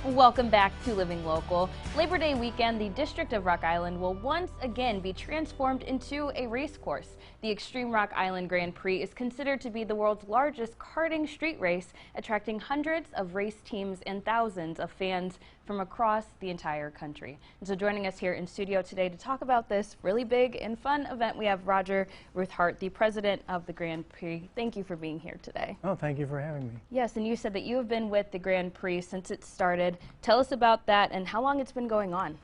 Welcome back to Living Local. Labor Day weekend, the District of Rock Island will once again be transformed into a race course. The Xstream Rock Island Grand Prix is considered to be the world's largest karting street race, attracting hundreds of race teams and thousands of fans from across the entire country. And so joining us here in studio today to talk about this really big and fun event, we have Roger Hart, the president of the Grand Prix. Thank you for being here today. Oh, thank you for having me. Yes, and you said that you have been with the Grand Prix since it started. Tell us about that and how long it's been going on.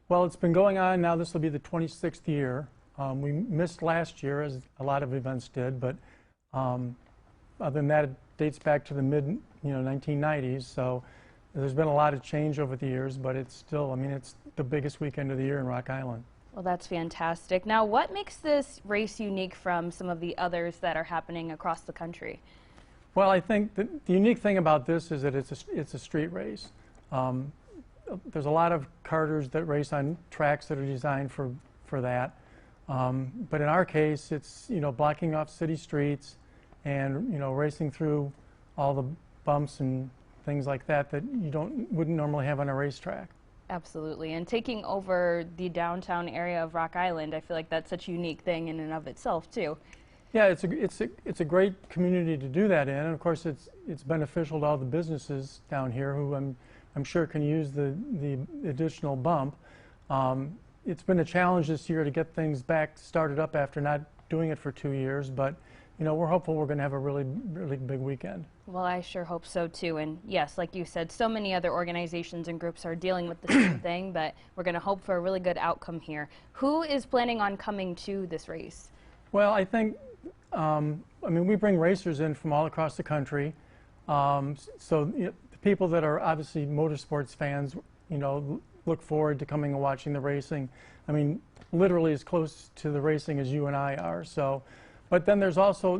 Well, it's been going on now. This will be the 26th year. We missed last year, as a lot of events did, but other than that, it dates back to the mid 1990s. So there's been a lot of change over the years, but it's still, it's the biggest weekend of the year in Rock Island. Well, that's fantastic. Now, what makes this race unique from some of the others that are happening across the country? Well, I think the unique thing about this is that it's a street race. There's a lot of karters that race on tracks that are designed for that. But in our case, it's blocking off city streets and racing through all the bumps and things like that you wouldn't normally have on a racetrack. Absolutely, and taking over the downtown area of Rock Island, I feel like that's such a unique thing in and of itself too. Yeah, it's a great community to do that in, and of course it's beneficial to all the businesses down here who I'm sure can use the additional bump. It's been a challenge this year to get things back started up after not doing it for 2 years, but we're hopeful we're going to have a really big weekend. Well, I sure hope so too. And yes, like you said, so many other organizations and groups are dealing with the same thing, but we're going to hope for a really good outcome here. Who is planning on coming to this race? Well, I think, we bring racers in from all across the country. So the people that are obviously motorsports fans, look forward to coming and watching the racing. Literally as close to the racing as you and I are. So. But then there's also,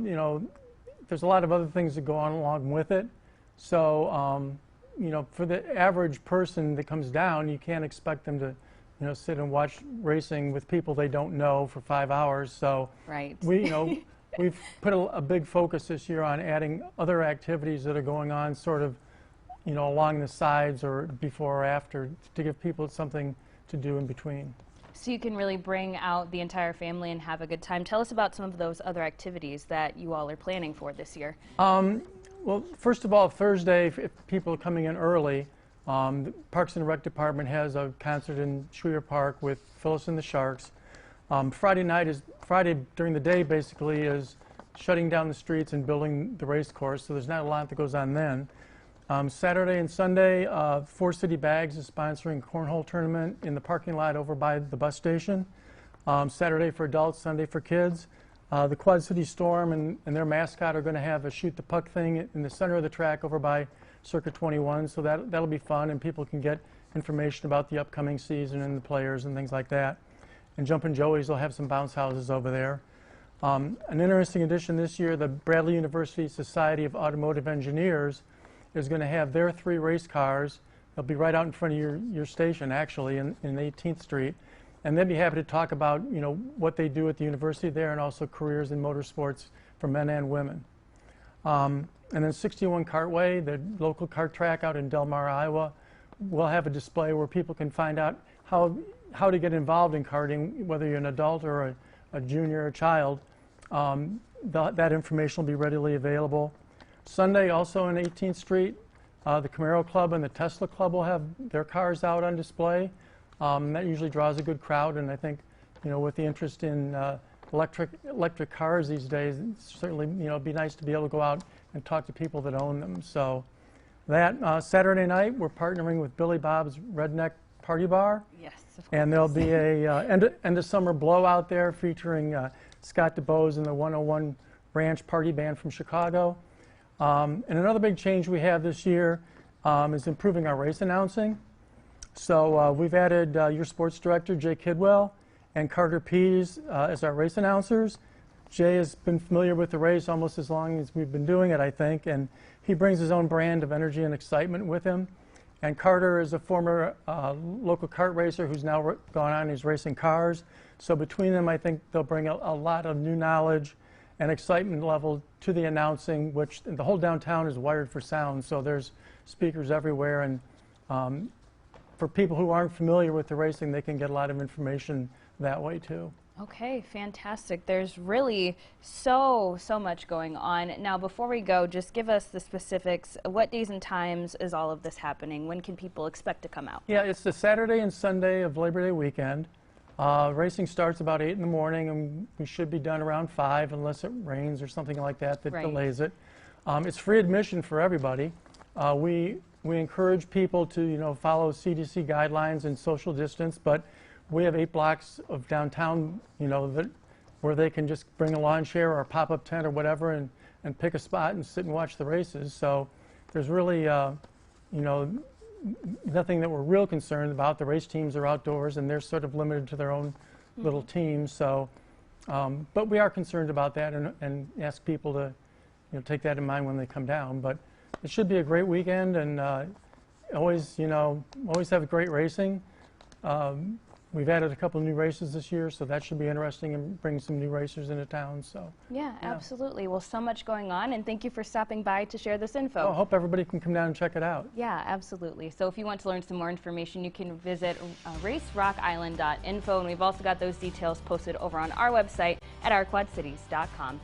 there's a lot of other things that go on along with it. So, for the average person that comes down, you can't expect them to, sit and watch racing with people they don't know for 5 hours. So, right. We've put a big focus this year on adding other activities that are going on, sort of, along the sides or before or after, to give people something to do in between. So you can really bring out the entire family and have a good time. Tell us about some of those other activities that you all are planning for this year. Well, first of all, Thursday, if people are coming in early, the Parks and Rec Department has a concert in Schuyler Park with Phyllis and the Sharks. Friday during the day basically is shutting down the streets and building the race course, so there's not a lot that goes on then. Saturday and Sunday, Four City Bags is sponsoring a cornhole tournament in the parking lot over by the bus station. Saturday for adults, Sunday for kids. The Quad City Storm and their mascot are going to have a shoot the puck thing in the center of the track over by Circuit 21, so that'll be fun, and people can get information about the upcoming season and the players and things like that. And Jumpin' Joey's will have some bounce houses over there. An interesting addition this year, the Bradley University Society of Automotive Engineers is going to have their 3 race cars. They'll be right out in front of your station, actually, in 18th Street. And they'll be happy to talk about, what they do at the university there and also careers in motorsports for men and women. And then 61 Cartway, the local kart track out in Del Mar, Iowa, will have a display where people can find out how to get involved in karting, whether you're an adult or a junior or a child. That information will be readily available. Sunday, also in 18th Street, the Camaro Club and the Tesla Club will have their cars out on display. That usually draws a good crowd, and I think, with the interest in electric cars these days, it's certainly, it'd be nice to be able to go out and talk to people that own them. So that Saturday night, we're partnering with Billy Bob's Redneck Party Bar. Yes, of course. And there'll be a end of summer blowout there featuring Scott DeBose and the 101 Ranch Party Band from Chicago. And another big change we have this year is improving our race announcing. So we've added your sports director, Jay Kidwell, and Carter Pease as our race announcers. Jay has been familiar with the race almost as long as we've been doing it, I think, and he brings his own brand of energy and excitement with him. And Carter is a former local kart racer who's now gone on and he's racing cars. So between them, I think they'll bring a lot of new knowledge and excitement level to the announcing, which the whole downtown is wired for sound, so there's speakers everywhere, and for people who aren't familiar with the racing, they can get a lot of information that way too. Okay, fantastic. There's really so much going on. Now, before we go, just give us the specifics. What days and times is all of this happening? When can people expect to come out? Yeah, it's the Saturday and Sunday of Labor Day weekend. Racing starts about 8 in the morning, and we should be done around 5 unless it rains or something like that that delays it. It's free admission for everybody. We encourage people to follow CDC guidelines and social distance, but we have 8 blocks of downtown, where they can just bring a lawn chair or a pop-up tent or whatever and pick a spot and sit and watch the races. So there's really, nothing that we're real concerned about. The race teams are outdoors and they're sort of limited to their own little teams. So, but we are concerned about that and ask people to, take that in mind when they come down. But it should be a great weekend, and always have great racing. We've added a couple new races this year, so that should be interesting and bring some new racers into town. So yeah, absolutely. Well, so much going on, and thank you for stopping by to share this info. I hope everybody can come down and check it out. Yeah, absolutely. So if you want to learn some more information, you can visit racerockisland.info, and we've also got those details posted over on our website at ourquadcities.com.